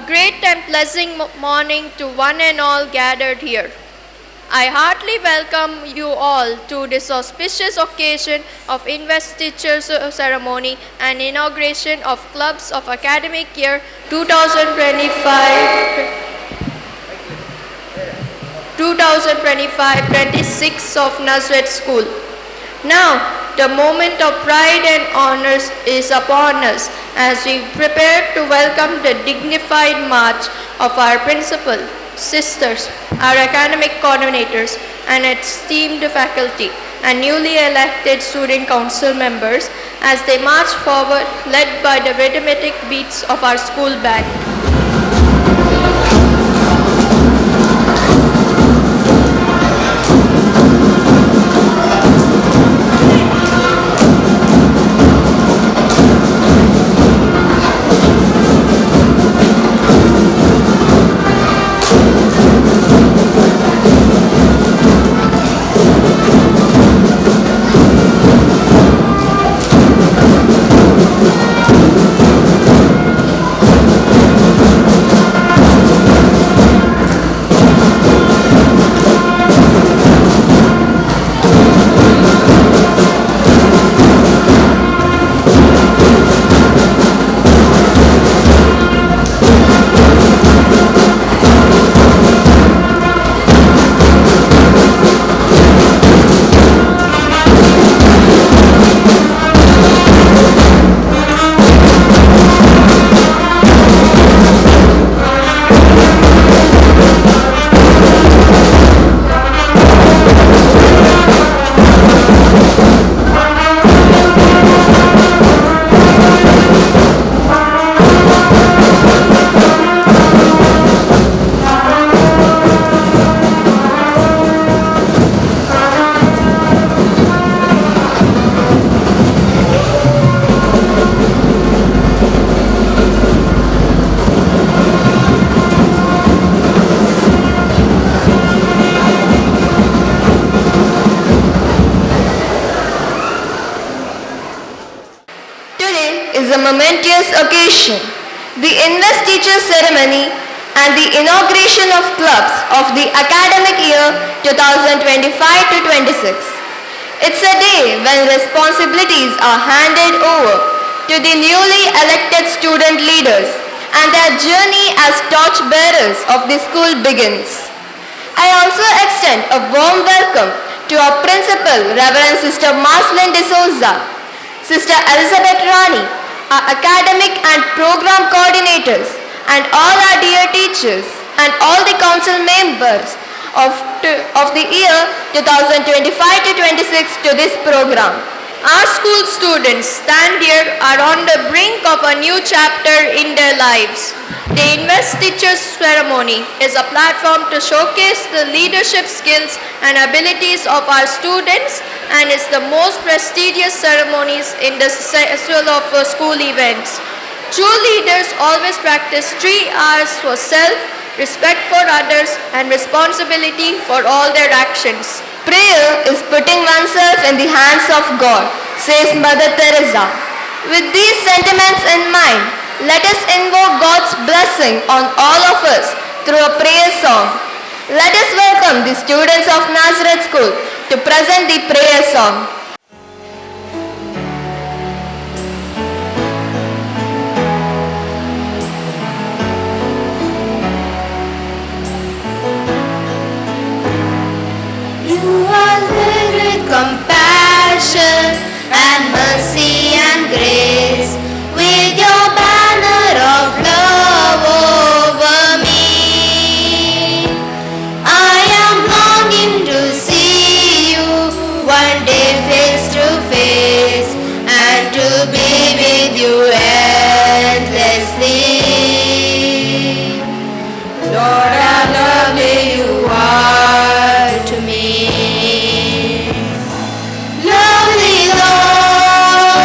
great and pleasant morning to one and all gathered here. I heartily welcome you all to this auspicious occasion of Investiture Ceremony and Inauguration of Clubs of Academic Year 2025-26 of Nazareth School. Now, the moment of pride and honors is upon us as we prepare to welcome the dignified march of our principal, sisters, our academic coordinators, and esteemed faculty and newly elected student council members as they march forward led by the rhythmic beats of our school band. Is a momentous occasion, the Investiture Ceremony and the inauguration of clubs of the academic year 2025-26. It's a day when responsibilities are handed over to the newly elected student leaders and their journey as torchbearers of the school begins. I also extend a warm welcome to our principal, Reverend Sister Marcelin de Souza, Sister Elizabeth Rani, our academic and program coordinators, and all our dear teachers and all the council members of the year 2025-26 to this program. Our school students stand here are on the brink of a new chapter in their lives. The Investiture Ceremony is a platform to showcase the leadership skills and abilities of our students and is the most prestigious ceremonies in the schedule of school events. True leaders always practice 3 R's for self, respect for others, and responsibility for all their actions. Prayer is putting oneself in the hands of God, says Mother Teresa. With these sentiments in mind, let us invoke God's blessing on all of us through a prayer song. Let us welcome the students of Nazareth School to present the prayer song. You are filled with compassion and mercy and grace, with your banner of love over me. I am longing to see you one day face to face and to be with you endlessly. Lord, how lovely you are to me. Lovely Lord,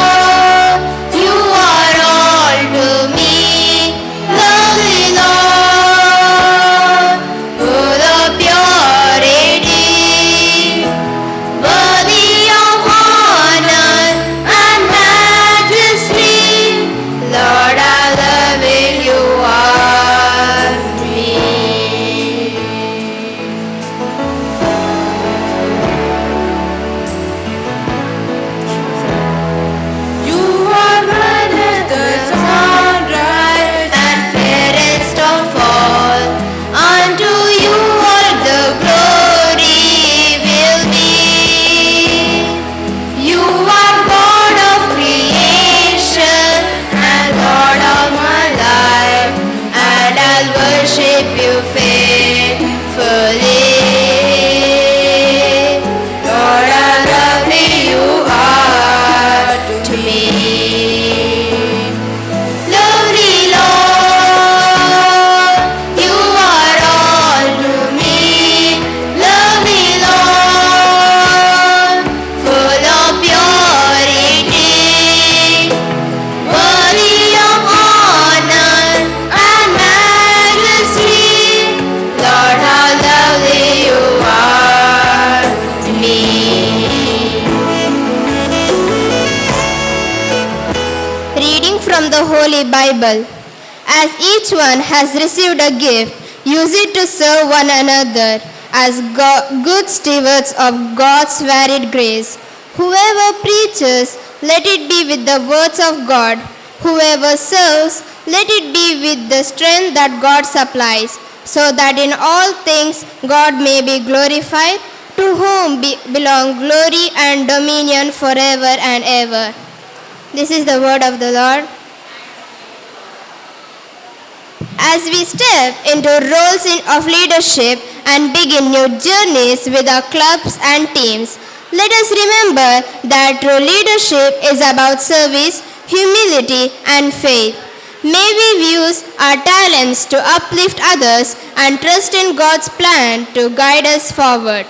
Holy Bible. As each one has received a gift, use it to serve one another as good stewards of God's varied grace. Whoever preaches, let it be with the words of God. Whoever serves, let it be with the strength that God supplies, so that in all things God may be glorified, to whom belong glory and dominion forever and ever. This is the word of the Lord. As we step into roles of leadership and begin new journeys with our clubs and teams, let us remember that true leadership is about service, humility, and faith. May we use our talents to uplift others and trust in God's plan to guide us forward.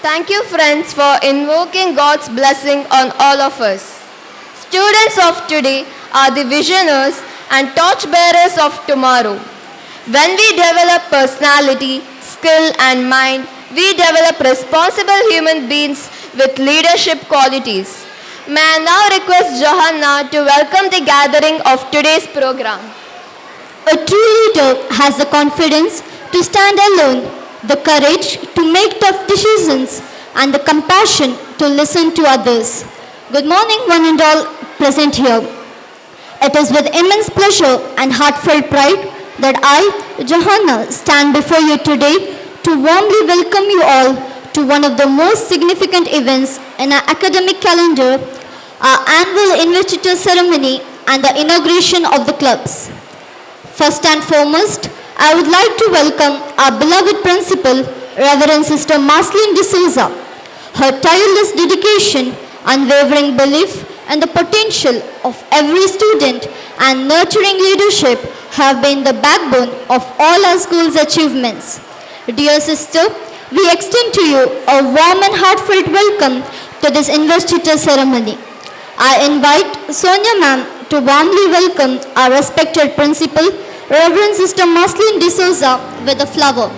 Thank you, friends, for invoking God's blessing on all of us. Students of today are the visionaries and torchbearers of tomorrow. When we develop personality, skill, and mind, we develop responsible human beings with leadership qualities. May I now request Johanna to welcome the gathering of today's program. A true leader has the confidence to stand alone, the courage to make tough decisions, and the compassion to listen to others. Good morning, one and all present here. It is with immense pleasure and heartfelt pride that I, Johanna, stand before you today to warmly welcome you all to one of the most significant events in our academic calendar, our annual Investiture Ceremony and the inauguration of the clubs. First and foremost, I would like to welcome our beloved principal, Reverend Sister Marceline D'Souza. Her tireless dedication, unwavering belief, and the potential of every student and nurturing leadership have been the backbone of all our school's achievements. Dear sister, we extend to you a warm and heartfelt welcome to this investiture ceremony. I invite Sonia ma'am to warmly welcome our respected principal, Reverend Sister Marceline D'Souza, with a flower.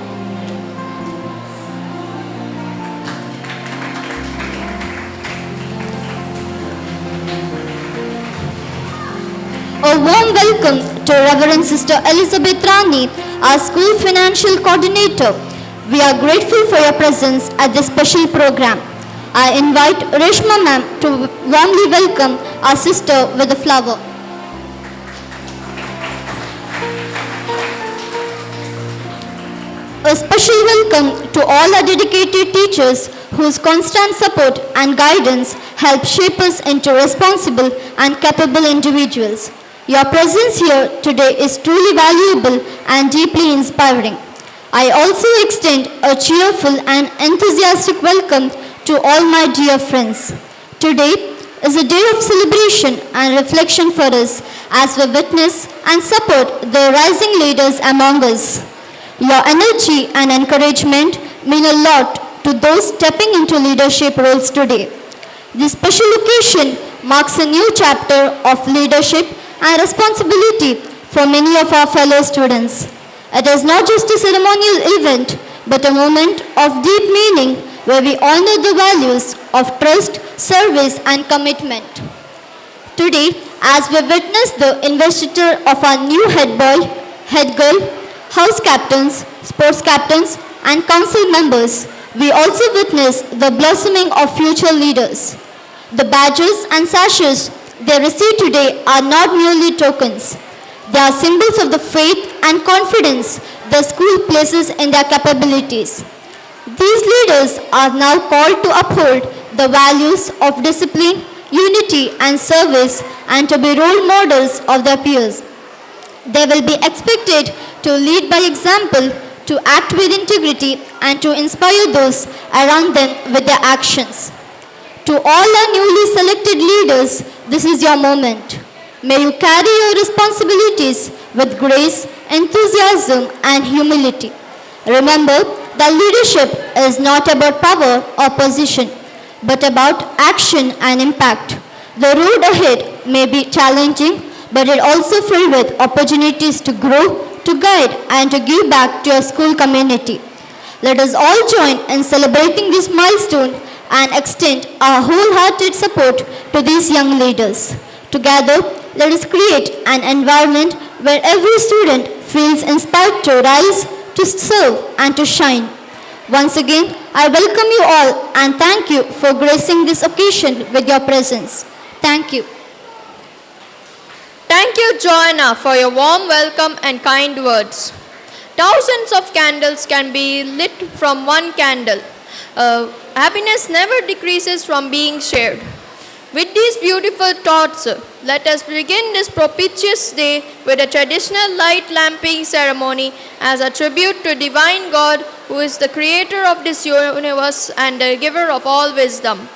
A warm welcome to Reverend Sister Elizabeth Rani, our school financial coordinator. We are grateful for your presence at this special program. I invite Reshma ma'am to warmly welcome our sister with a flower. A special welcome to all our dedicated teachers whose constant support and guidance help shape us into responsible and capable individuals. Your presence here today is truly valuable and deeply inspiring. I also extend a cheerful and enthusiastic welcome to all my dear friends. Today is a day of celebration and reflection for us as we witness and support the rising leaders among us. Your energy and encouragement mean a lot to those stepping into leadership roles today. This special occasion marks a new chapter of leadership and responsibility for many of our fellow students. It is not just a ceremonial event, but a moment of deep meaning where we honor the values of trust, service, and commitment. Today, as we witness the investiture of our new head boy, head girl, house captains, sports captains, and council members, we also witness the blossoming of future leaders. The badges and sashes they receive today are not merely tokens. They are symbols of the faith and confidence the school places in their capabilities. These leaders are now called to uphold the values of discipline, unity, and service, and to be role models of their peers. They will be expected to lead by example, to act with integrity, and to inspire those around them with their actions. To all our newly selected leaders, this is your moment. May you carry your responsibilities with grace, enthusiasm, and humility. Remember that leadership is not about power or position, but about action and impact. The road ahead may be challenging, but it also filled with opportunities to grow, to guide, and to give back to your school community. Let us all join in celebrating this milestone and extend our wholehearted support to these young leaders. Together, let us create an environment where every student feels inspired to rise, to serve, and to shine. Once again, I welcome you all and thank you for gracing this occasion with your presence. Thank you. Thank you, Joanna, for your warm welcome and kind words. Thousands of candles can be lit from one candle. Happiness never decreases from being shared. With these beautiful thoughts, let us begin this propitious day with a traditional light lamping ceremony as a tribute to divine God, who is the creator of this universe and the giver of all wisdom.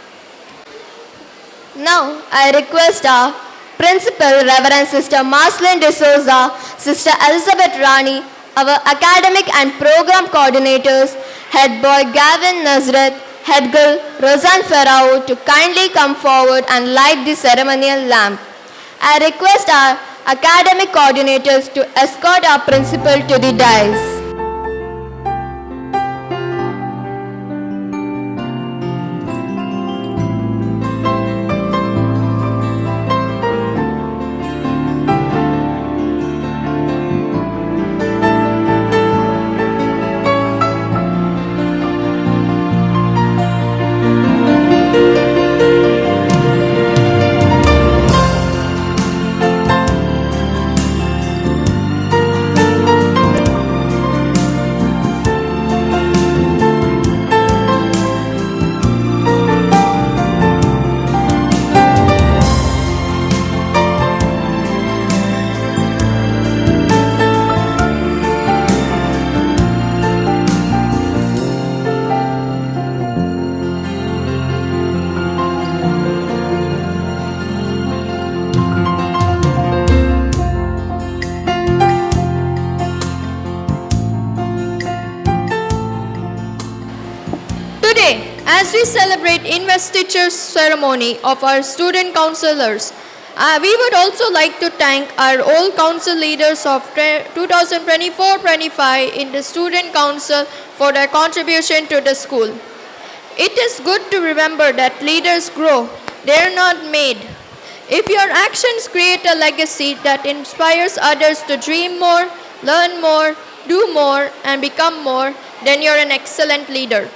Now, I request our Principal, Reverend Sister Marceline D'Souza, Sister Elizabeth Rani, our academic and program coordinators, Head Boy Gavin Nazareth, Head Girl Roseanne Ferrao to kindly come forward and light the ceremonial lamp. I request our academic coordinators to escort our principal to the dais. Today, as we celebrate Investiture Ceremony of our student counselors, we would also like to thank our old council leaders of 2024-25 in the Student Council for their contribution to the school. It is good to remember that leaders grow, they are not made. If your actions create a legacy that inspires others to dream more, learn more, do more, and become more, then you're an excellent leader.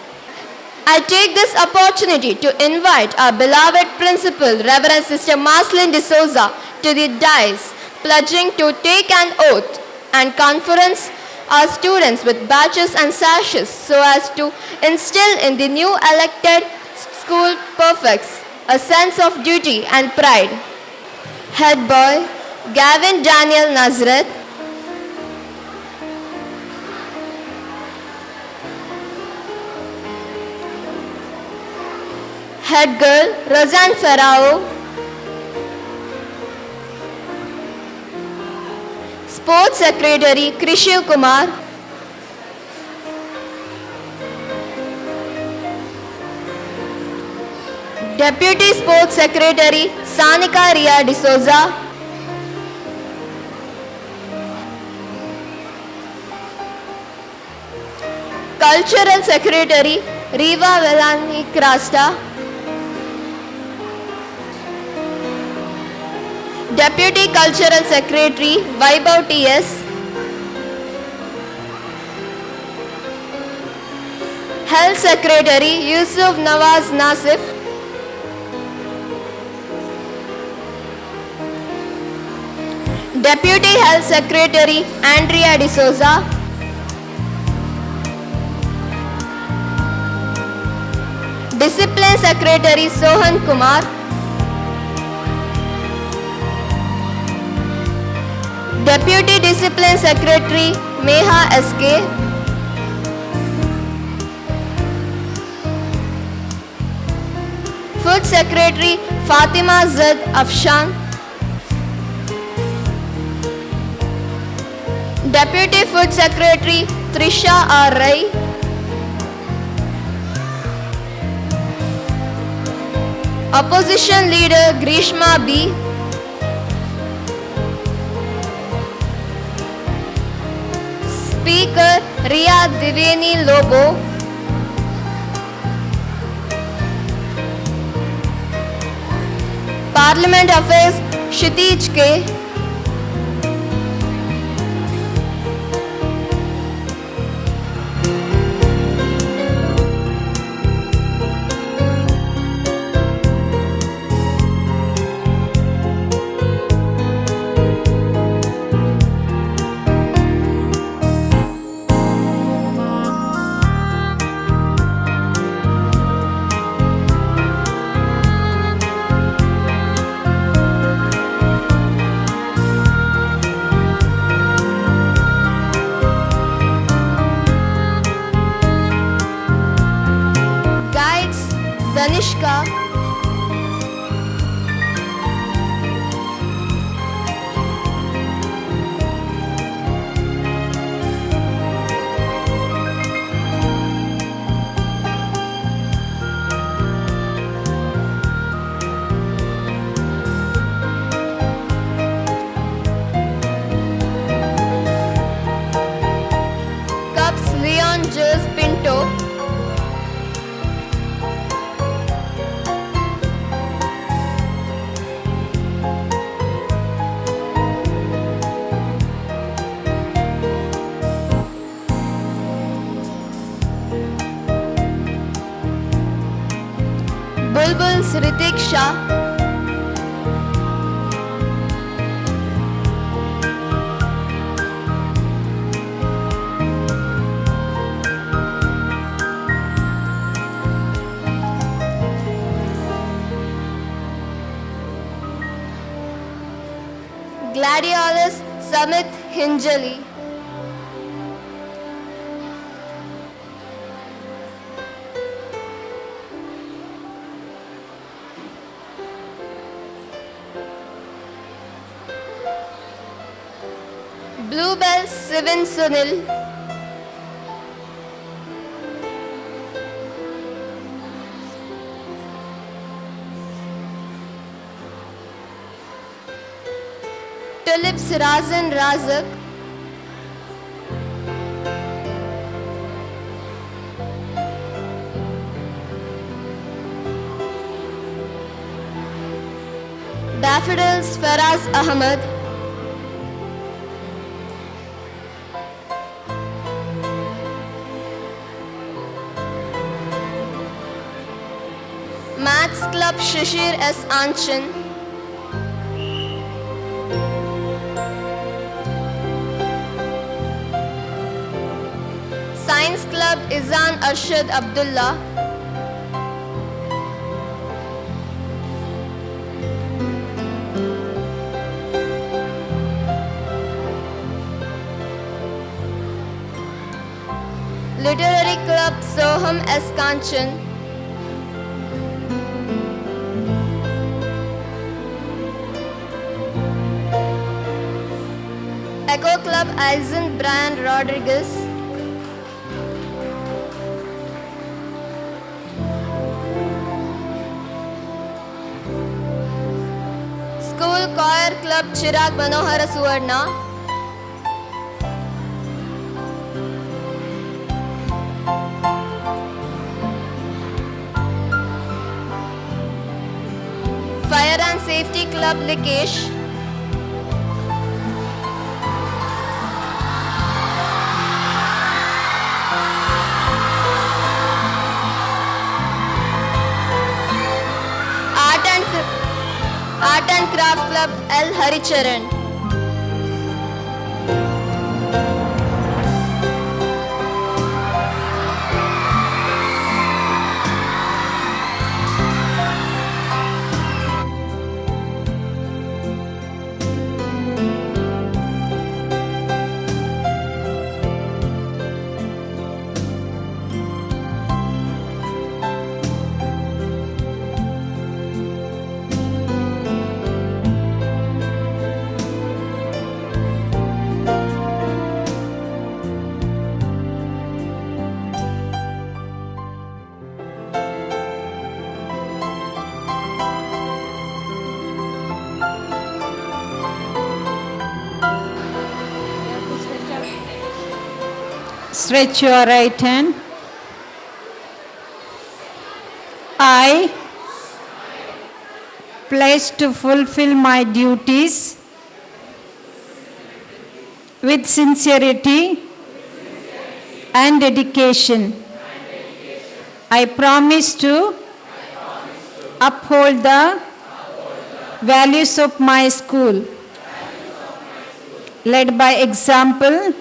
I take this opportunity to invite our beloved principal, Reverend Sister Marceline D'Souza, to the dais, pledging to take an oath and conference our students with badges and sashes so as to instill in the new elected school prefects a sense of duty and pride. Head boy, Gavin Daniel Nazareth. Head girl, Roseanne Ferrao. Sports Secretary, Krishiv Kumar. Deputy Sports Secretary, Sanika Ria D'Souza. Cultural Secretary, Riva Velani Krasta. Deputy Cultural Secretary, Vaibhav T.S. Health Secretary, Yusuf Nawaz Nasif. Deputy Health Secretary, Andrea D'Souza. Discipline Secretary, Sohan Kumar. Deputy Discipline Secretary, Meha S.K. Food Secretary, Fatima Zad Afshan. Deputy Food Secretary, Trisha R. Rai. Opposition Leader, Grishma B. Speaker, Ria Diveni Lobo. Parliament Affairs, Kshitij K. Guides, Danishka. Cups, Leon Jose Pinto. Bulbuls, Ritik Shah. Gladiolus, Samit Hinjali. Bluebell, Sivin Sunil. Tulips, Razan Razak. Daffodils, Faraz Ahmad. Maths Club, Shishir S. Anchan. Science Club, Izan Arshad Abdullah. Literary Club, Soham S. Kanchan. Echo Club, Aizen Brian Rodriguez. School Choir Club, Chirag Manohara Suvarna. Fire and Safety Club, Likesh. Art and Craft Club, L. Haricharan. Stretch your right hand. I pledge to fulfill my duties with sincerity and dedication. I promise to uphold the values of my school, led by example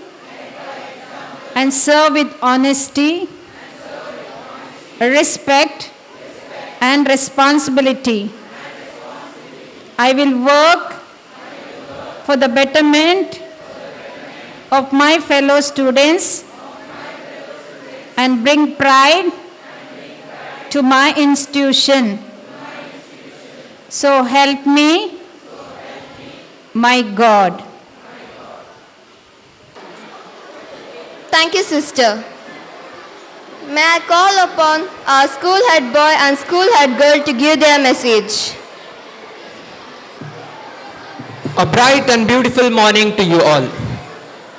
and serve with honesty, respect and responsibility. I will work for the betterment of my fellow students and bring pride to my institution. So help me, my God. Thank you, sister. May I call upon our school head boy and school head girl to give their message. A bright and beautiful morning to you all.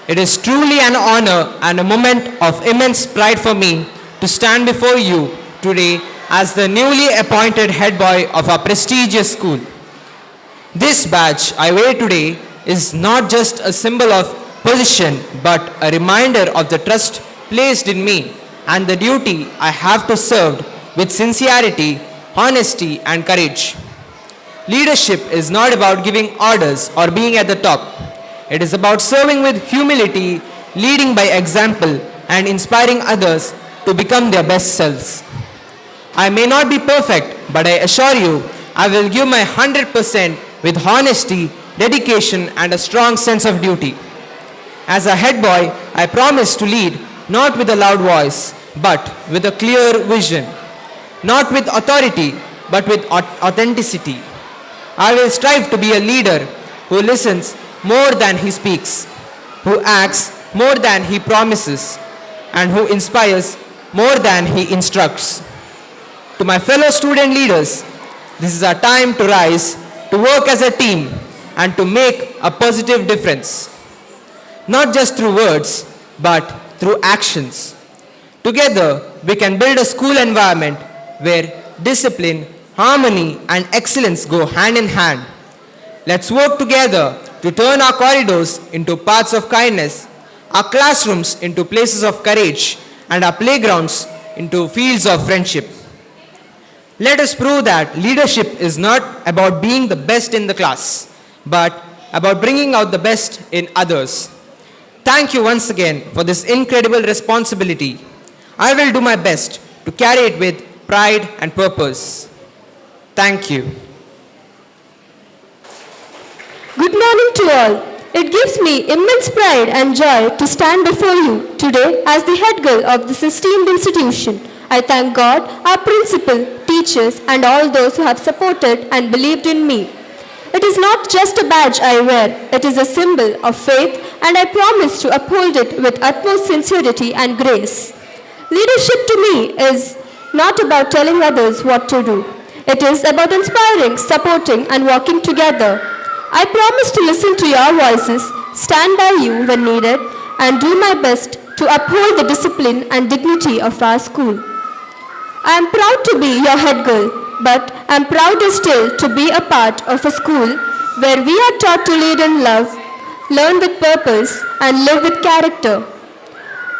It is truly an honor and a moment of immense pride for me to stand before you today as the newly appointed head boy of our prestigious school. This badge I wear today is not just a symbol of position but a reminder of the trust placed in me and the duty I have to serve with sincerity, honesty and courage. Leadership is not about giving orders or being at the top. It is about serving with humility, leading by example and inspiring others to become their best selves. I may not be perfect, but I assure you I will give my 100% with honesty, dedication and a strong sense of duty. As a head boy, I promise to lead not with a loud voice, but with a clear vision. Not with authority, but with authenticity. I will strive to be a leader who listens more than he speaks, who acts more than he promises, and who inspires more than he instructs. To my fellow student leaders, this is our time to rise, to work as a team, and to make a positive difference. Not just through words, but through actions. Together, we can build a school environment where discipline, harmony, and excellence go hand in hand. Let's work together to turn our corridors into paths of kindness, our classrooms into places of courage, and our playgrounds into fields of friendship. Let us prove that leadership is not about being the best in the class, but about bringing out the best in others. Thank you once again for this incredible responsibility. I will do my best to carry it with pride and purpose. Thank you. Good morning to all. It gives me immense pride and joy to stand before you today as the head girl of this esteemed institution. I thank God, our principal, teachers, and all those who have supported and believed in me. It is not just a badge I wear, it is a symbol of faith, and I promise to uphold it with utmost sincerity and grace. Leadership to me is not about telling others what to do. It is about inspiring, supporting, and working together. I promise to listen to your voices, stand by you when needed, and do my best to uphold the discipline and dignity of our school. I am proud to be your head girl, but I am prouder still to be a part of a school where we are taught to lead in love, learn with purpose, and live with character.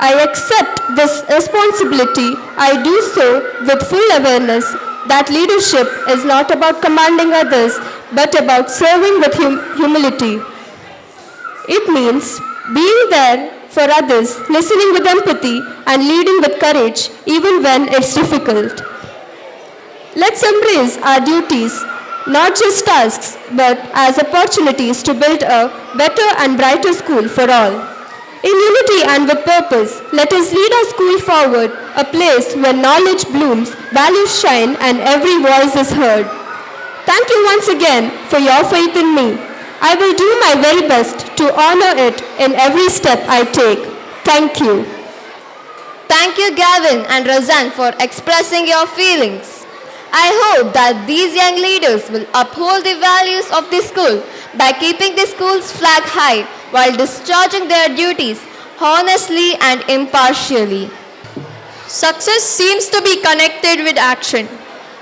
I accept this responsibility. I do so with full awareness that leadership is not about commanding others, but about serving with humility. It means being there for others, listening with empathy, and leading with courage, even when it's difficult. Let's embrace our duties, not just tasks, but as opportunities to build a better and brighter school for all. In unity and with purpose, let us lead our school forward, a place where knowledge blooms, values shine, and every voice is heard. Thank you once again for your faith in me. I will do my very best to honor it in every step I take. Thank you. Thank you, Gavin and Roseanne, for expressing your feelings. I hope that these young leaders will uphold the values of the school by keeping the school's flag high while discharging their duties honestly and impartially. Success seems to be connected with action.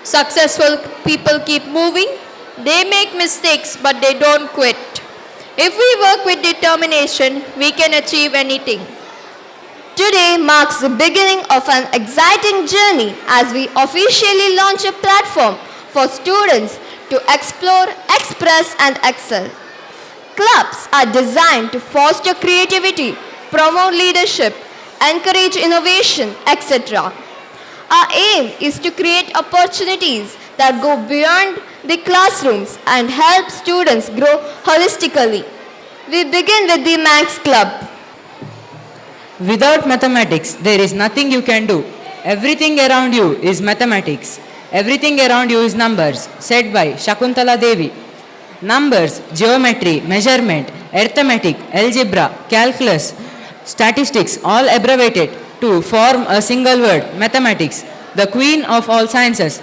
Successful people keep moving, They make mistakes, but they don't quit. If we work with determination, we can achieve anything. Today marks the beginning of an exciting journey as we officially launch a platform for students to explore, express, and excel. Clubs are designed to foster creativity, promote leadership, encourage innovation, etc. Our aim is to create opportunities that go beyond the classrooms and help students grow holistically. We begin with the Max Club. Without mathematics, there is nothing you can do. Everything around you is mathematics. Everything around you is numbers, said by Shakuntala Devi. Numbers, geometry, measurement, arithmetic, algebra, calculus, statistics, all abbreviated to form a single word, mathematics, the queen of all sciences.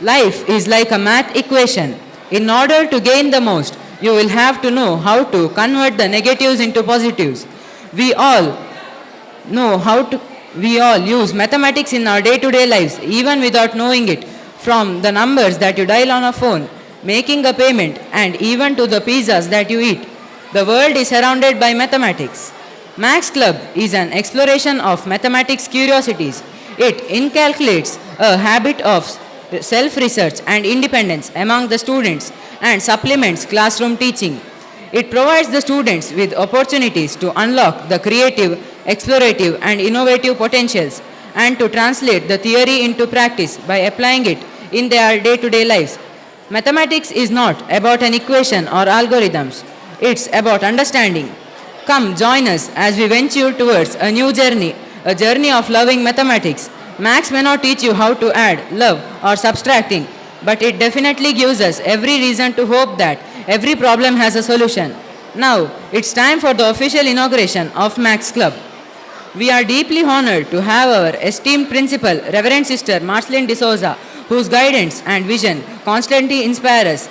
Life is like a math equation. In order to gain the most, you will have to know how to convert the negatives into positives. We all use mathematics in our day-to-day lives, even without knowing it, from the numbers that you dial on a phone, making a payment, and even to the pizzas that you eat. The world is surrounded by mathematics. Max Club is an exploration of mathematics curiosities. It inculcates a habit of self-research and independence among the students and supplements classroom teaching. It provides the students with opportunities to unlock the creative, explorative, and innovative potentials and to translate the theory into practice by applying it in their day-to-day lives. Mathematics is not about an equation or algorithms. It's about understanding. Come join us as we venture towards a new journey, a journey of loving mathematics. Max may not teach you how to add, love, or subtracting, but it definitely gives us every reason to hope that every problem has a solution. Now, it's time for the official inauguration of Max Club. We are deeply honored to have our esteemed principal, Reverend Sister Marceline D'Souza, whose guidance and vision constantly inspire us.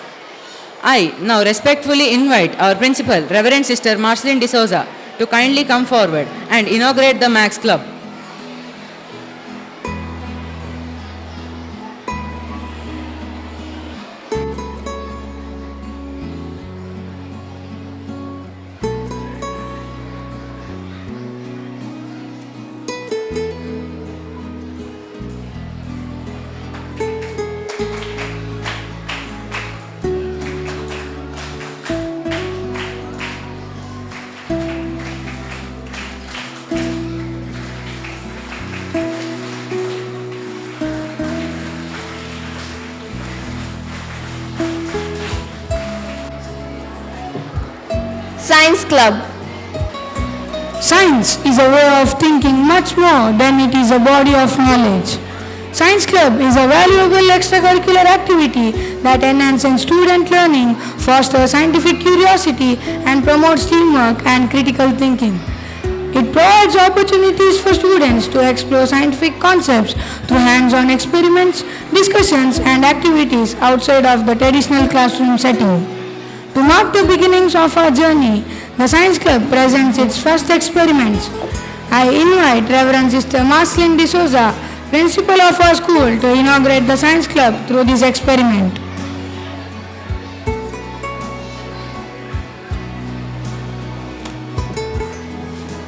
I now respectfully invite our principal, Reverend Sister Marceline D'Souza, to kindly come forward and inaugurate the Max Club. Science Club. Science is a way of thinking much more than it is a body of knowledge. Science Club is a valuable extracurricular activity that enhances student learning, fosters scientific curiosity, and promotes teamwork and critical thinking. It provides opportunities for students to explore scientific concepts through hands-on experiments, discussions, and activities outside of the traditional classroom setting. To mark the beginnings of our journey, the Science Club presents its first experiments. I invite Reverend Sister Marceline D'Souza, principal of our school, to inaugurate the Science Club through this experiment.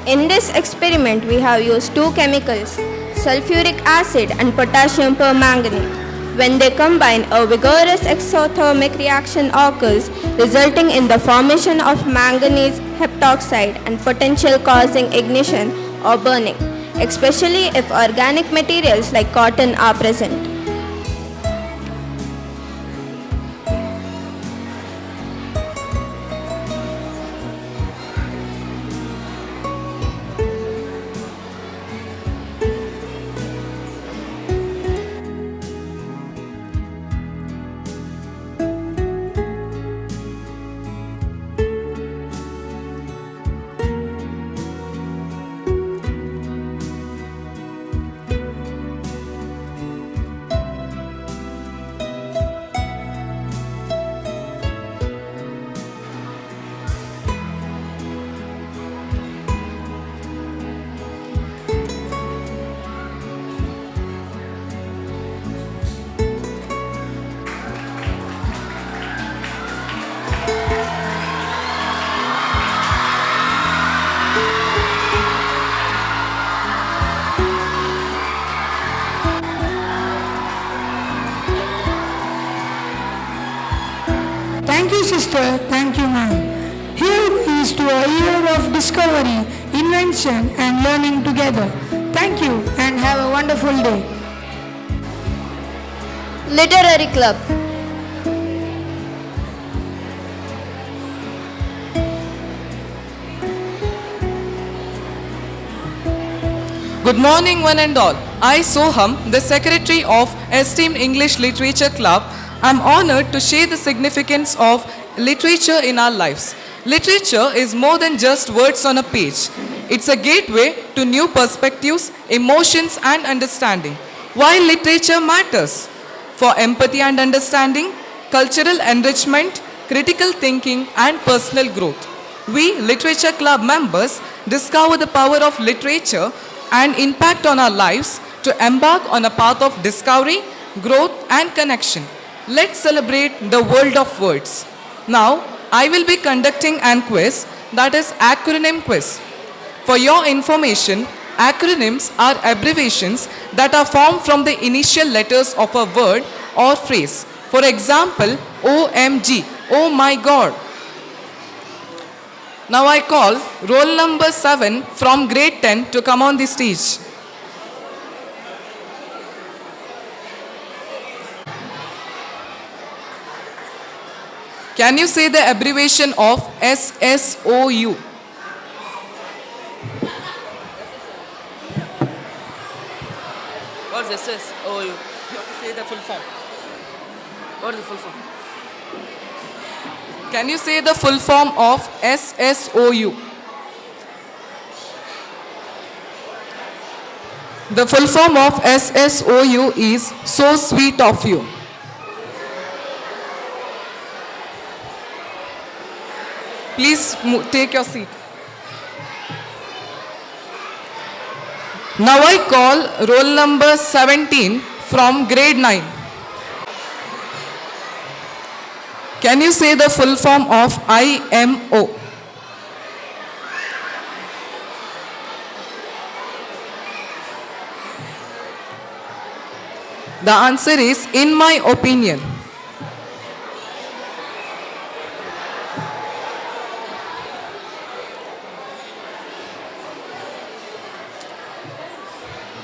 In this experiment, we have used two chemicals, sulfuric acid and potassium permanganate. When they combine, a vigorous exothermic reaction occurs, resulting in the formation of manganese heptoxide and potential causing ignition or burning, especially if organic materials like cotton are present. you, sister. Thank you, ma'am. Here is to a year of discovery, invention and learning together. Thank you and have a wonderful day. Literary Club. Good morning, one and all. I, Soham, the Secretary of Esteemed English Literature Club, am honored to share the significance of literature in our lives. Literature is more than just words on a page. It's a gateway to new perspectives, emotions, and understanding. Why literature matters? For empathy and understanding, cultural enrichment, critical thinking, and personal growth. We, Literature Club members, discover the power of literature and impact on our lives to embark on a path of discovery, growth, and connection. Let's celebrate the world of words. Now, I will be conducting an quiz, that is acronym quiz. For your information, acronyms are abbreviations that are formed from the initial letters of a word or phrase. For example, OMG, oh my God. Now I call roll number 7 from grade 10 to come on the stage. Can you say the abbreviation of SSOU? What's SSOU? You have to say the full form. What is the full form? Can you say the full form of SSOU? The full form of SSOU is so sweet of you. Please take your seat. Now I call roll number 17 from grade 9. Can you say the full form of IMO? The answer is in my opinion.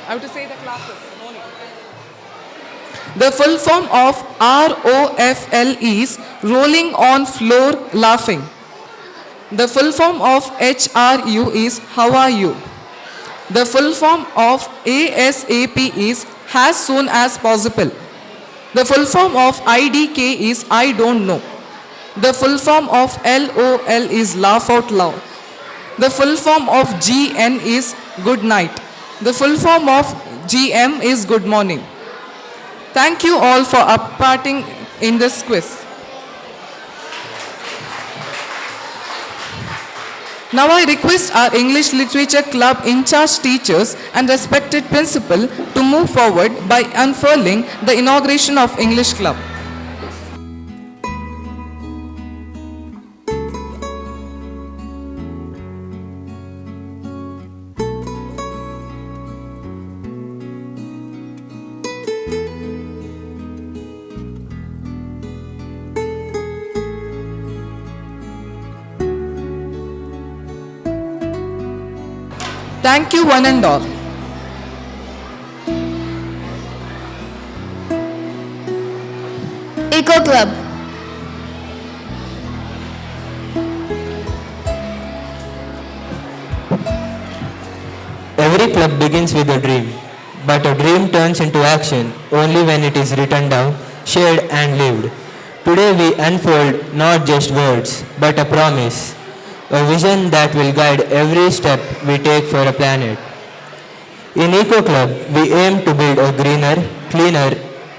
I have to say the classes. No need. The full form of ROFL is rolling on floor laughing. The full form of HRU is how are you? The full form of ASAP is as soon as possible. The full form of IDK is I don't know. The full form of LOL is laugh out loud. The full form of GN is good night. The full form of GM is good morning. Thank you all for parting in this quiz. Now I request our English Literature Club in charge teachers and respected principal to move forward by unfurling the inauguration of English Club. Thank you one and all. Eco Club. Every club begins with a dream, but a dream turns into action only when it is written down, shared and lived. Today we unfold not just words, but a promise, a vision that will guide every step we take for a planet. In Eco Club, we aim to build a greener, cleaner,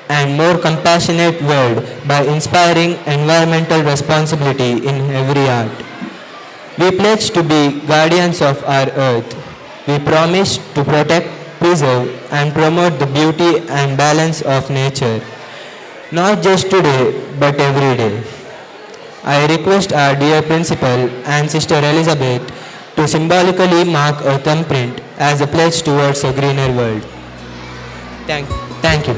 and more compassionate world by inspiring environmental responsibility in every art. We pledge to be guardians of our earth. We promise to protect, preserve, and promote the beauty and balance of nature, not just today, but every day. I request our dear principal and Sister Elizabeth to symbolically mark a thumbprint as a pledge towards a greener world. Thank you.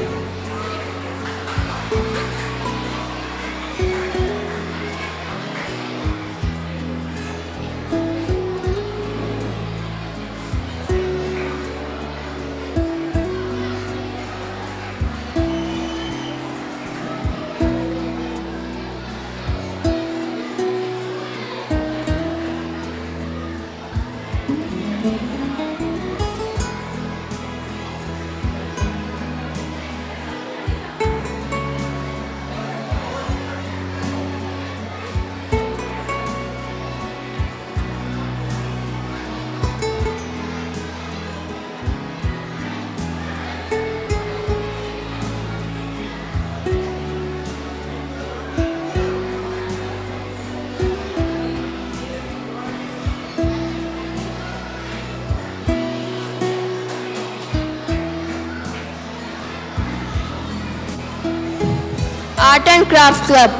Art and Craft Club.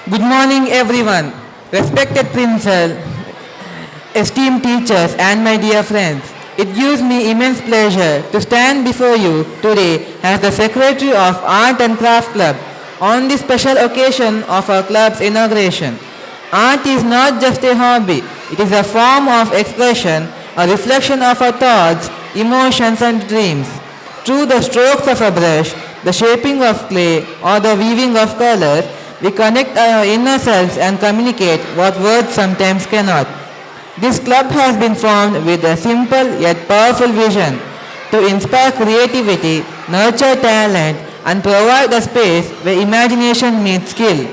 Good morning, everyone. Respected principal, esteemed teachers, and my dear friends. It gives me immense pleasure to stand before you today as the Secretary of Art and Craft Club on this special occasion of our club's inauguration. Art is not just a hobby, it is a form of expression, a reflection of our thoughts, emotions, and dreams. Through the strokes of a brush, the shaping of clay, or the weaving of colors, we connect our inner selves and communicate what words sometimes cannot. This club has been formed with a simple yet powerful vision to inspire creativity, nurture talent, and provide a space where imagination meets skill.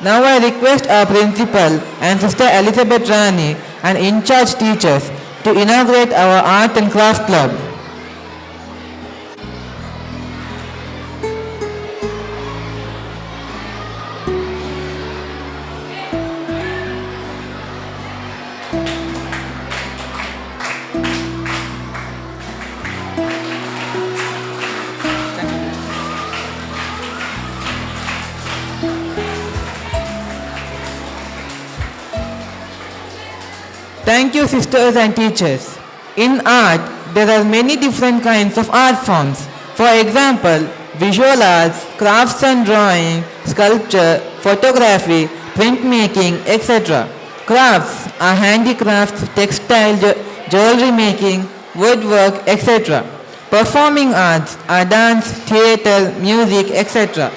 Now I request our principal and Sister Elizabeth Rani and in-charge teachers to inaugurate our Art and Craft Club. Thank you, sisters and teachers. In art, there are many different kinds of art forms. For example, visual arts, crafts and drawing, sculpture, photography, printmaking, etc. Crafts are handicrafts, textile, jewelry making, woodwork, etc. Performing arts are dance, theatre, music, etc.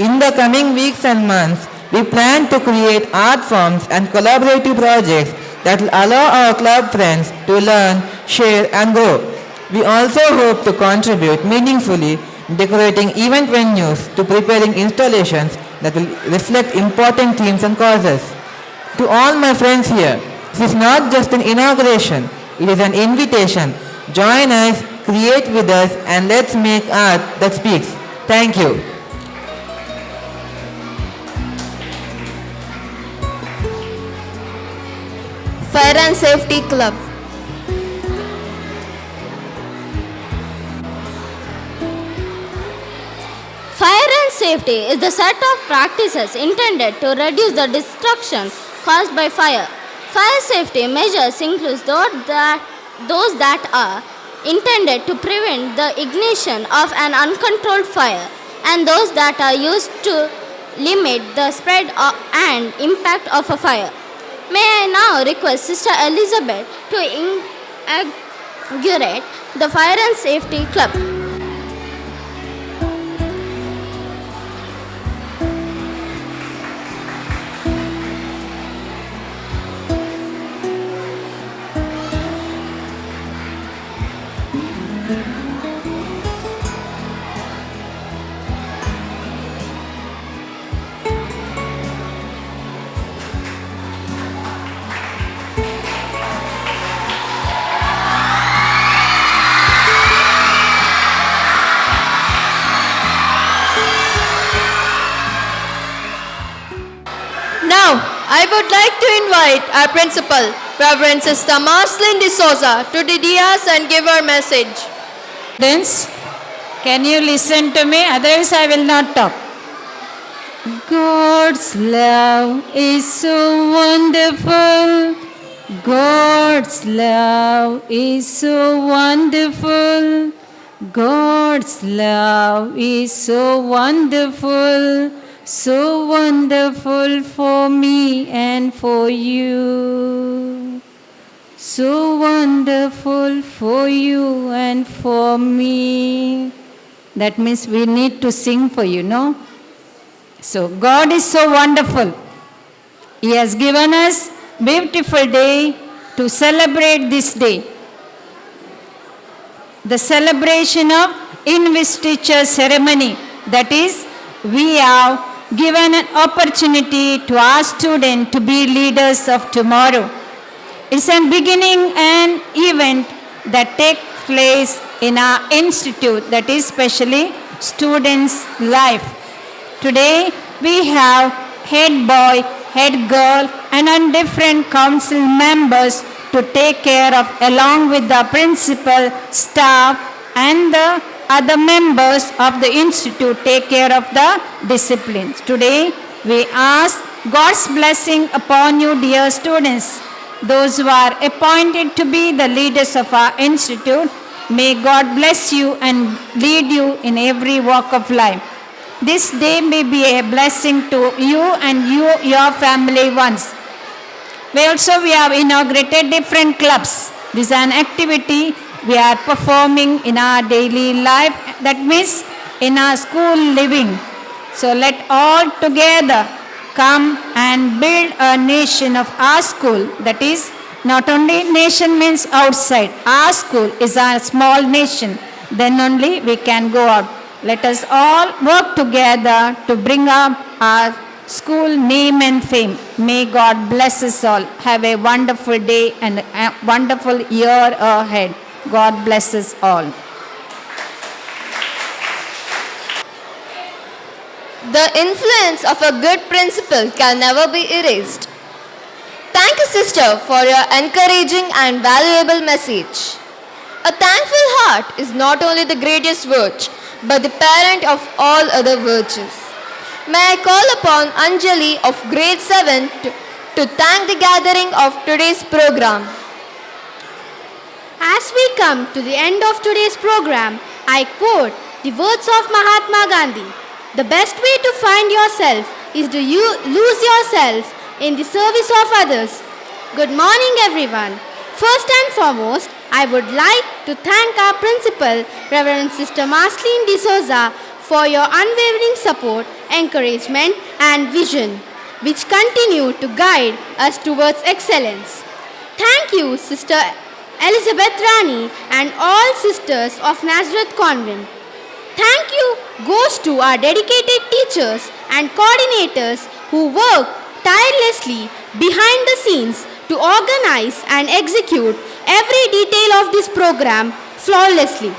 In the coming weeks and months, we plan to create art forms and collaborative projects that will allow our club friends to learn, share, and grow. We also hope to contribute meaningfully in decorating event venues to preparing installations that will reflect important themes and causes. To all my friends here, this is not just an inauguration, it is an invitation. Join us, create with us, and let's make art that speaks. Thank you. Fire and Safety Club. Fire and safety is the set of practices intended to reduce the destruction caused by fire. Fire safety measures include those that are intended to prevent the ignition of an uncontrolled fire and those that are used to limit the spread and impact of a fire. May I now request Sister Elizabeth to inaugurate the Fire and Safety Club. Now, I would like to invite our principal, Reverend Sister Marceline D'Souza, to the dais and give her message. Students, can you listen to me? Otherwise, I will not talk. God's love is so wonderful. God's love is so wonderful. God's love is so wonderful. So wonderful for me and for you. So wonderful for you and for me. That means we need to sing for you, no? So God is so wonderful. He has given us beautiful day to celebrate this day. The celebration of Investiture Ceremony. That is, we have given an opportunity to our students to be leaders of tomorrow. It's a beginning an event that takes place in our institute, that is especially students' life. Today we have head boy, head girl and different council members to to take care of along with the principal, staff and the other members of the institute take care of the disciplines. Today we ask God's blessing upon you, dear students. Those who are appointed to be the leaders of our institute, may God bless you and lead you in every walk of life. This day may be a blessing to you and your family ones. We have inaugurated different clubs. This is an activity we are performing in our daily life, that means in our school living. So let all together come and build a nation of our school. That is, not only nation means outside. Our school is a small nation. Then only we can go out. Let us all work together to bring up our school name and fame. May God bless us all. Have a wonderful day and a wonderful year ahead. God bless us all. The influence of a good principal can never be erased. Thank you, sister, for your encouraging and valuable message. A thankful heart is not only the greatest virtue, but the parent of all other virtues. May I call upon Anjali of grade 7 to thank the gathering of today's program. As we come to the end of today's program, I quote the words of Mahatma Gandhi. The best way to find yourself is to lose yourself in the service of others. Good morning, everyone. First and foremost, I would like to thank our principal, Reverend Sister Marceline D'Souza, for your unwavering support, encouragement and vision, which continue to guide us towards excellence. Thank you, Sister Elizabeth Rani and all sisters of Nazareth Convent. Thank you goes to our dedicated teachers and coordinators who work tirelessly behind the scenes to organize and execute every detail of this program flawlessly.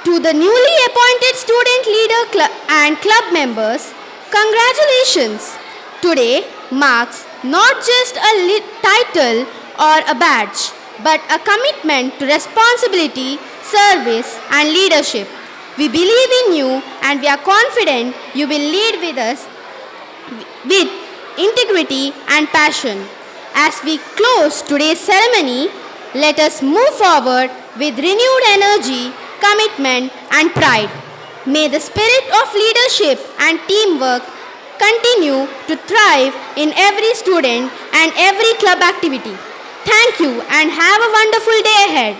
To the newly appointed student leader and club members, congratulations. Today marks not just a title or a badge, but a commitment to responsibility, service and leadership. We believe in you and we are confident you will lead with us with integrity and passion. As we close today's ceremony, let us move forward with renewed energy, commitment and pride. May the spirit of leadership and teamwork continue to thrive in every student and every club activity. Thank you and have a wonderful day ahead.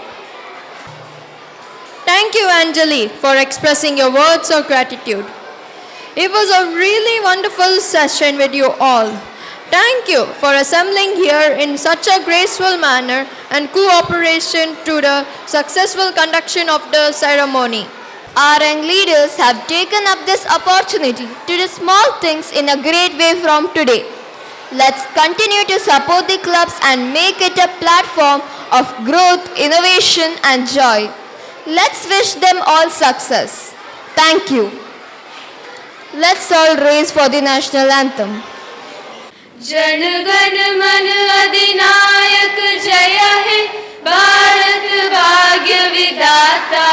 Thank you, Anjali, for expressing your words of gratitude. It was a really wonderful session with you all. Thank you for assembling here in such a graceful manner and cooperation to the successful conduction of the ceremony. Our young leaders have taken up this opportunity to do small things in a great way from today. Let's continue to support the clubs and make it a platform of growth, innovation and joy. Let's wish them all success. Thank you. Let's all raise for the national anthem. Jana Gana मन अधिनायक जय हे भारत भाग्य विधाता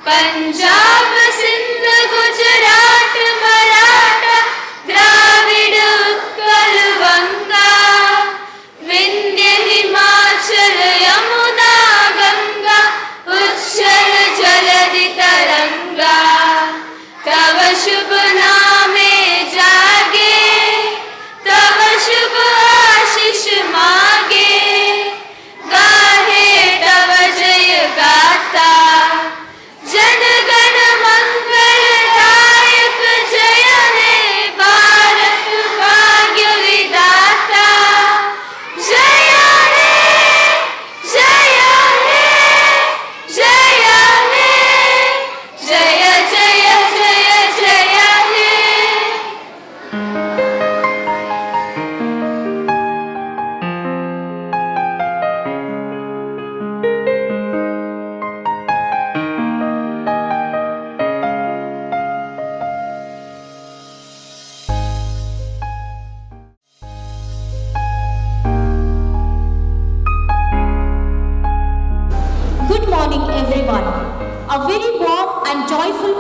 पंजाब सिंध गुजरात मराठा द्राविड उत्कल बंगा विंध्य हिमाचल यमुना गंगा उच्छल जलधि तरंगा तव शुभ नामे जागे तव शुभ आशीष मागे गाहे तव जय गाता जन गण मंगल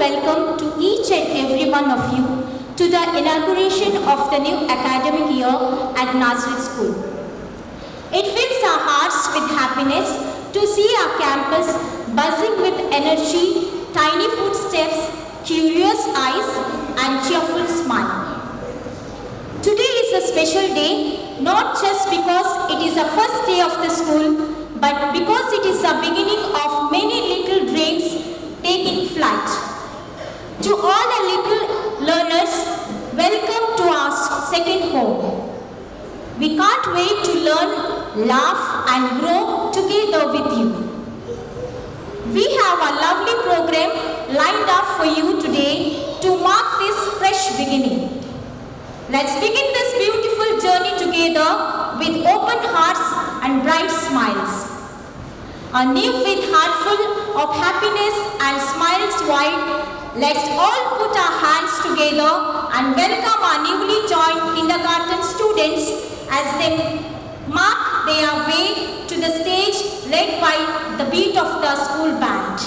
welcome to each and every one of you to the inauguration of the new academic year at Nazareth School. It fills our hearts with happiness to see our campus buzzing with energy, tiny footsteps, curious eyes, and cheerful smile. Today is a special day, not just because it is the first day of the school, but because it is the beginning of many little dreams taking flight. To all the little learners, welcome to our second home. We can't wait to learn, laugh, and grow together with you. We have a lovely program lined up for you today to mark this fresh beginning. Let's begin this beautiful journey together with open hearts and bright smiles. A new with heart full of happiness and smiles wide, let's all put our hands together and welcome our newly joined kindergarten students as they mark their way to the stage led by the beat of the school band.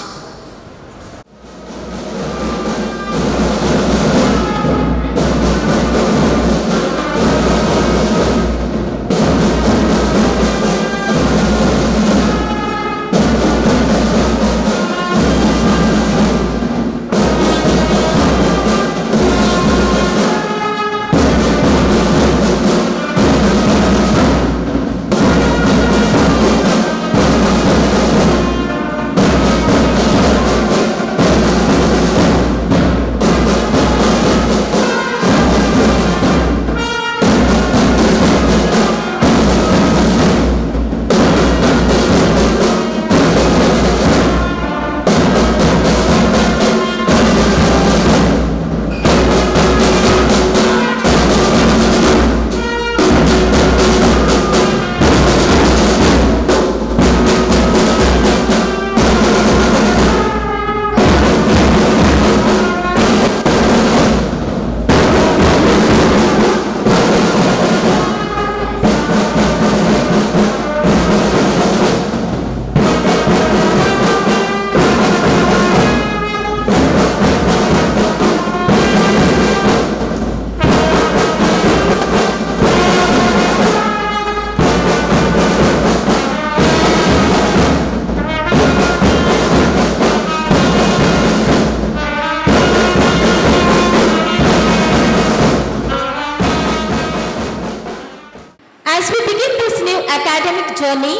As we begin this new academic journey,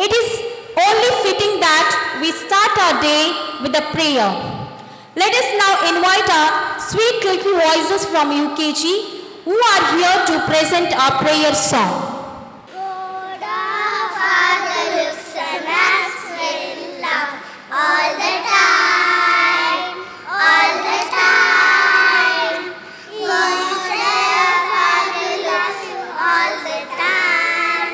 it is only fitting that we start our day with a prayer. Let us now invite our sweet little voices from UKG who are here to present our prayer song. God our Father looks on us with love all the time, all the time. God our Father loves you all the time.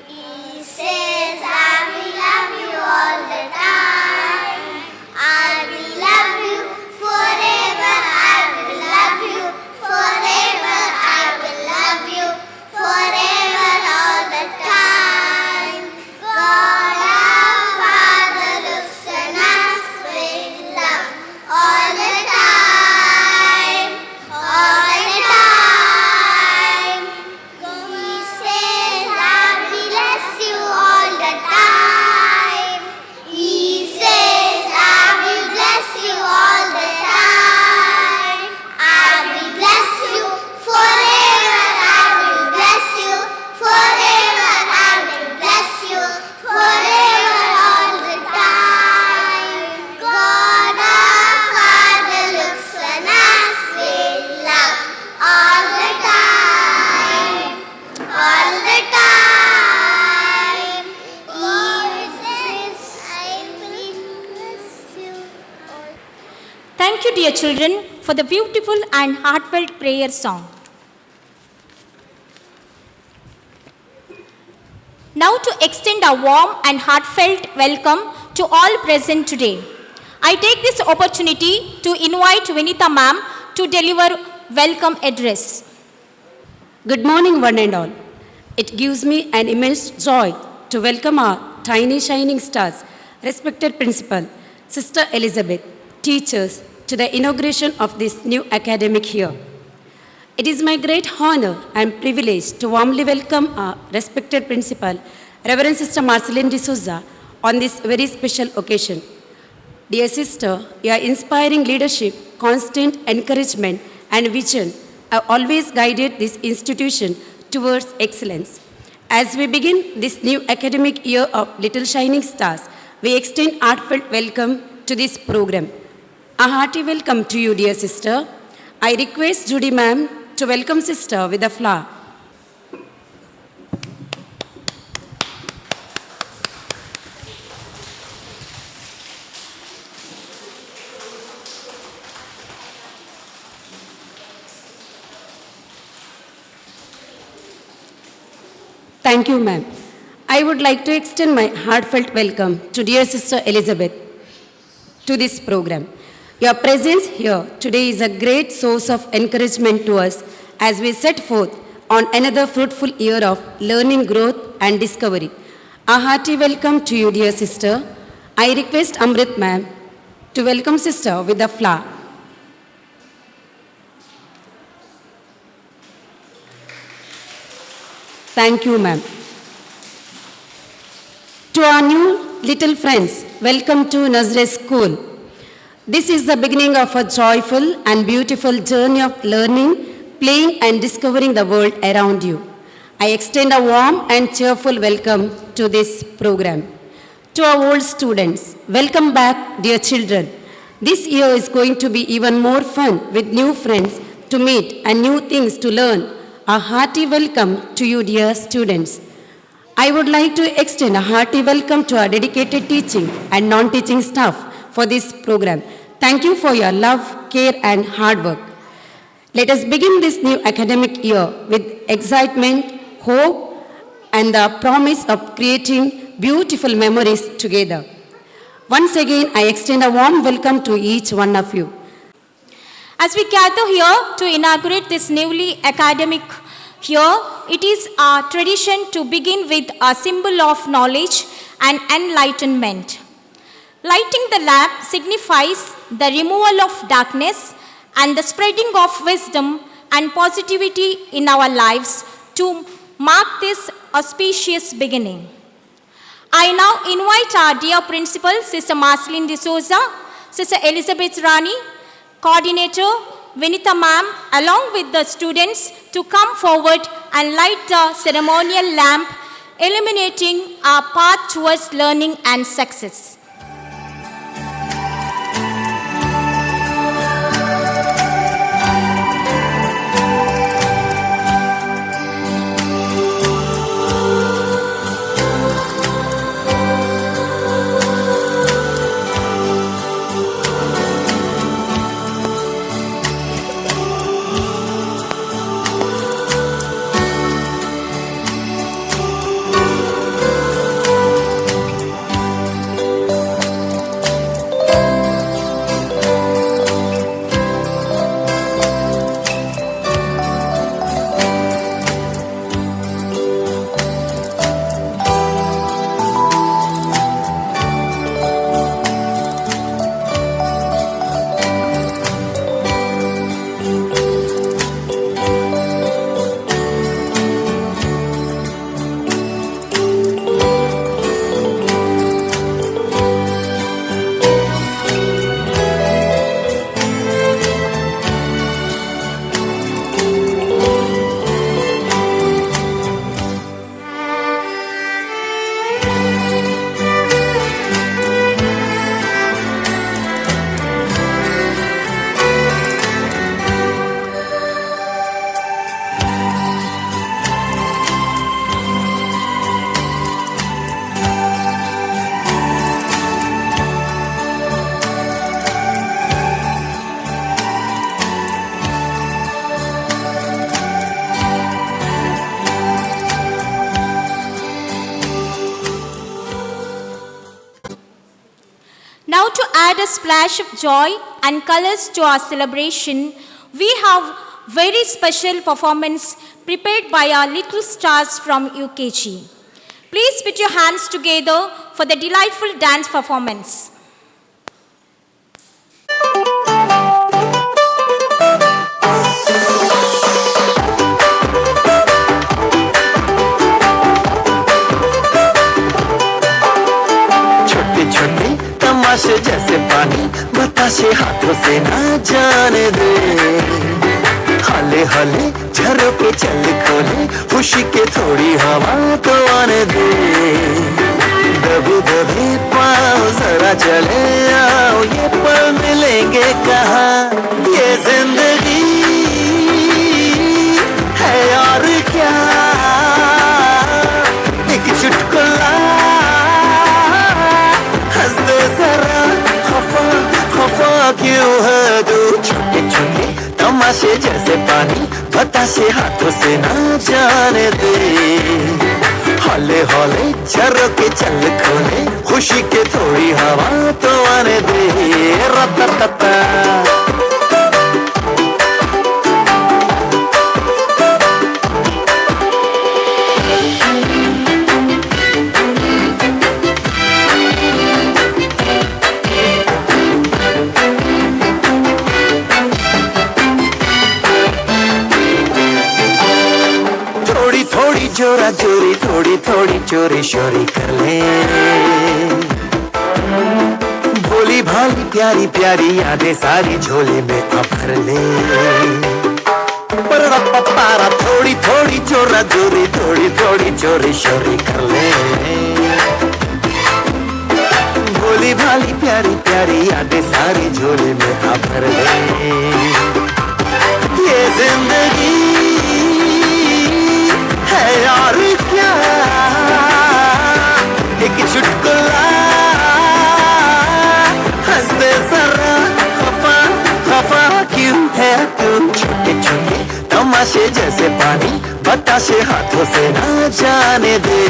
He says, I will love you all the time. I will love you forever. I will love you forever. I will love you forever all the time. God our Father looks on us with love all the time, all the time. He says, I will bless you all the time. He says, I will bless you all the time. I will bless you forever. I will bless you forever. I will bless you forever all the time. God our Father looks on us with love all the time, all the time. He says, I will bless you all. Thank you, dear children, for the beautiful and heartfelt prayer song. Now to extend a warm and heartfelt welcome to all present today. I take this opportunity to invite Vinita ma'am to deliver welcome address. Good morning, one and all. It gives me an immense joy to welcome our tiny shining stars, respected principal, Sister Elizabeth, teachers, to the inauguration of this new academic year. It is my great honor and privilege to warmly welcome our respected principal, Reverend Sister Marceline D'Souza, on this very special occasion. Dear sister, your inspiring leadership, constant encouragement, and vision have always guided this institution towards excellence. As we begin this new academic year of Little Shining Stars, we extend heartfelt welcome to this program. A hearty welcome to you, dear sister. I request Judy ma'am to welcome sister with a flower. Thank you, ma'am. I would like to extend my heartfelt welcome to dear Sister Elizabeth to this program. Your presence here today is a great source of encouragement to us as we set forth on another fruitful year of learning, growth, and discovery. A hearty welcome to you, dear sister. I request Amrit ma'am to welcome sister with a flower. Thank you, ma'am. To our new little friends, welcome to Nazareth School. This is the beginning of a joyful and beautiful journey of learning, playing, and discovering the world around you. I extend a warm and cheerful welcome to this program. To our old students, welcome back, dear children. This year is going to be even more fun with new friends to meet and new things to learn. A hearty welcome to you, dear students. I would like to extend a hearty welcome to our dedicated teaching and non-teaching staff for this program. Thank you for your love, care, and hard work. Let us begin this new academic year with excitement, hope, and the promise of creating beautiful memories together. Once again, I extend a warm welcome to each one of you. As we gather here to inaugurate this newly academic year, it is our tradition to begin with a symbol of knowledge and enlightenment. Lighting the lamp signifies the removal of darkness and the spreading of wisdom and positivity in our lives to mark this auspicious beginning. I now invite our dear principal, Sister Marceline D'Souza, Sister Elizabeth Rani, Coordinator Vinita ma'am, along with the students to come forward and light the ceremonial lamp, illuminating our path towards learning and success. Now to add a splash of joy and colors to our celebration, we have very special performance prepared by our little stars from UKG. Please put your hands together for the delightful dance performance. तमाशे जैसे पानी बताशे हाथों से ना जाने दे हले हले झरोके चल खोले खुशी के थोड़ी हवा तो आने दे दबे दबे पाँव जरा चले आओ ये पल मिलेंगे कहाँ ये जिंदगी है और क्या एक चुटकुला हंस दे जरा खफा खफा क्यों है तू छोटे छोटे तमाशे जैसे पानी बताशे हाथों से ना जाने दे हौले हौले झरोके चल खोले खुशी के थोड़ी हवा तो आने दे रता जोरा जोरी थोड़ी थोड़ी चोरी शोरी कर ले भोली भाली प्यारी प्यारी यादें सारी झोले में भर ले पारा थोड़ी थोड़ी चोरा जोरी थोड़ी थोड़ी चोरी शोरी कर ले भोली भाली प्यारी प्यारी यादें सारी झोले में भर ले ये जिंदगी है और क्या एक चुटकुला हंस दे जरा खफा खफा क्यों है तू छोटे छोटे तमाशे जैसे पानी बताशे हाथों से ना जाने दे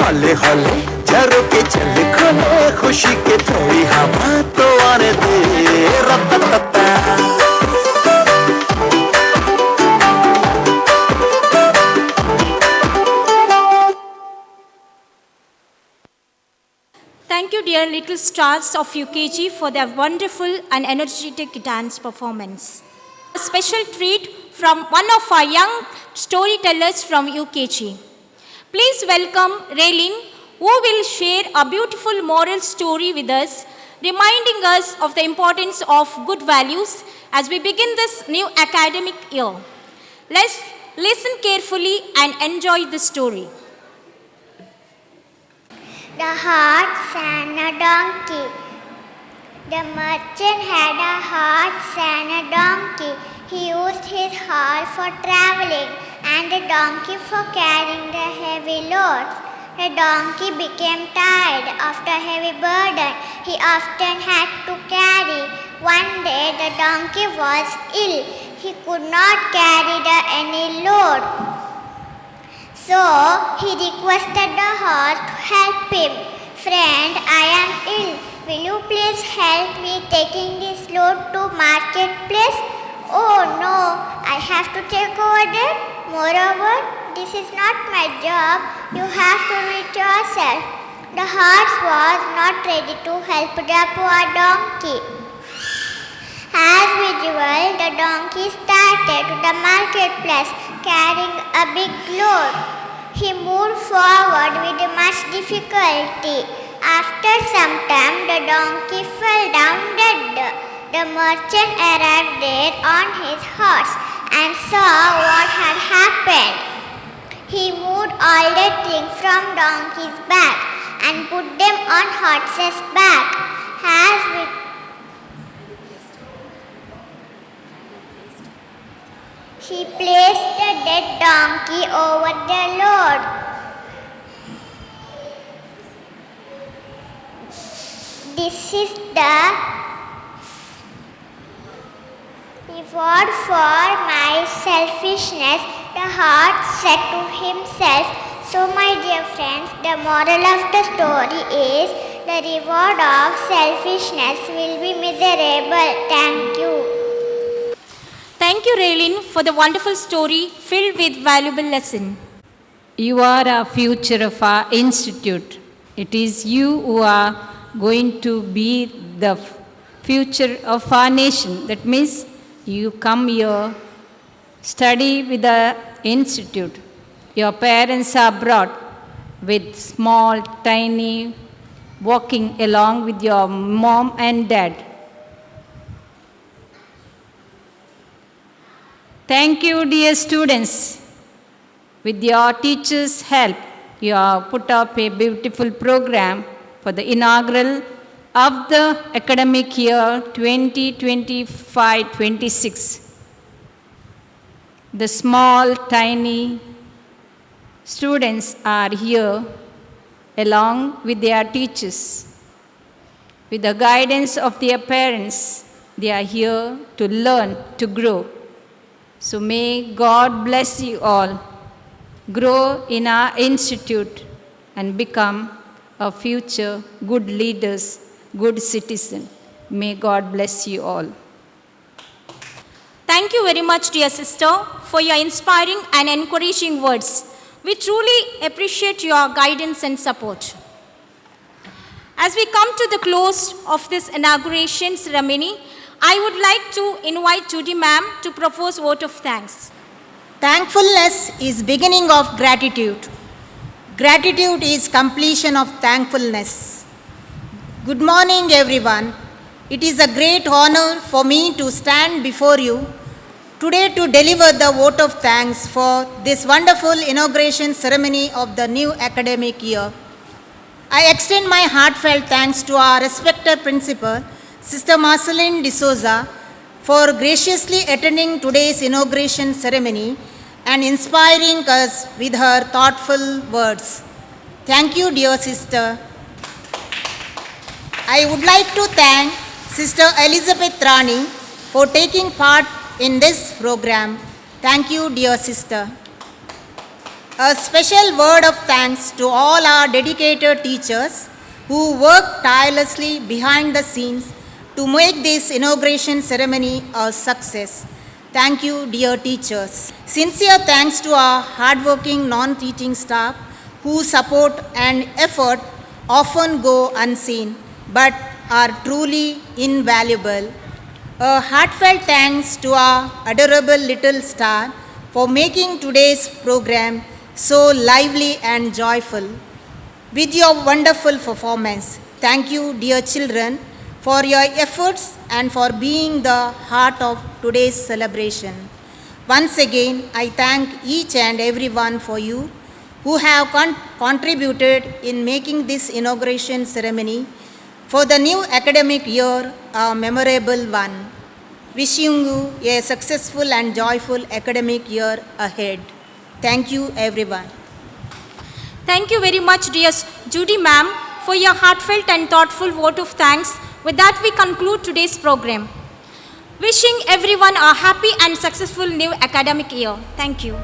हौले हौले झरोके चल खोले खुशी के थोड़ी हवा तो आने दे रता Thank you, dear little stars of UKG, for their wonderful and energetic dance performance. A special treat from one of our young storytellers from UKG. Please welcome Raylene, who will share a beautiful moral story with us, reminding us of the importance of good values as we begin this new academic year. Let's listen carefully and enjoy the story. The horse and a donkey. The merchant had a horse and a donkey. He used his horse for traveling and the donkey for carrying the heavy loads. The donkey became tired after heavy burden he often had to carry. One day the donkey was ill. He could not carry any load. So he requested the horse to help him. Friend, I am ill. Will you please help me taking this load to marketplace? Oh no, I have to take over there. Moreover, this is not my job. You have to do it yourself. The horse was not ready to help the poor donkey. As usual, the donkey started to the marketplace carrying a big load. He moved forward with much difficulty. After some time, the donkey fell down dead. The merchant arrived there on his horse and saw what had happened. He moved all the things from donkey's back and put them on horse's back. He placed the dead donkey over the load. This is the reward for my selfishness, the horse said to himself. So my dear friends, the moral of the story is the reward of selfishness will be miserable. Thank you. Thank you, Raylene, for the wonderful story filled with valuable lesson. You are a future of our institute. It is you who are going to be the future of our nation. That means you come here, study with the institute. Your parents are brought with small, tiny walking along with your mom and dad. Thank you, dear students. With your teachers' help, you have put up a beautiful program for the inaugural of the academic year 2025-26. The small, tiny students are here along with their teachers. With the guidance of their parents, they are here to learn, to grow. So may God bless you all. Grow in our institute and become a future good leaders, good citizen. May God bless you all. Thank you very much, dear sister, for your inspiring and encouraging words. We truly appreciate your guidance and support. As we come to the close of this inauguration ceremony, I would like to invite Judy ma'am to propose vote of thanks. Thankfulness is beginning of gratitude. Gratitude is completion of thankfulness. Good morning, everyone. It is a great honor for me to stand before you today to deliver the vote of thanks for this wonderful inauguration ceremony of the new academic year. I extend my heartfelt thanks to our respected principal, Sister Marceline D'Souza, for graciously attending today's inauguration ceremony and inspiring us with her thoughtful words. Thank you, dear sister. I would like to thank Sister Elizabeth Rani for taking part in this program. Thank you, dear sister. A special word of thanks to all our dedicated teachers who work tirelessly behind the scenes to make this inauguration ceremony a success. Thank you, dear teachers. Sincere thanks to our hardworking non-teaching staff whose support and effort often go unseen but are truly invaluable. A heartfelt thanks to our adorable little star for making today's program so lively and joyful with your wonderful performance. Thank you, dear children, for your efforts and for being the heart of today's celebration. Once again, I thank each and every one for you who have contributed in making this inauguration ceremony for the new academic year a memorable one. Wishing you a successful and joyful academic year ahead. Thank you, everyone. Thank you very much, dear Judy ma'am, for your heartfelt and thoughtful vote of thanks. With that, we conclude today's program. Wishing everyone a happy and successful new academic year. Thank you.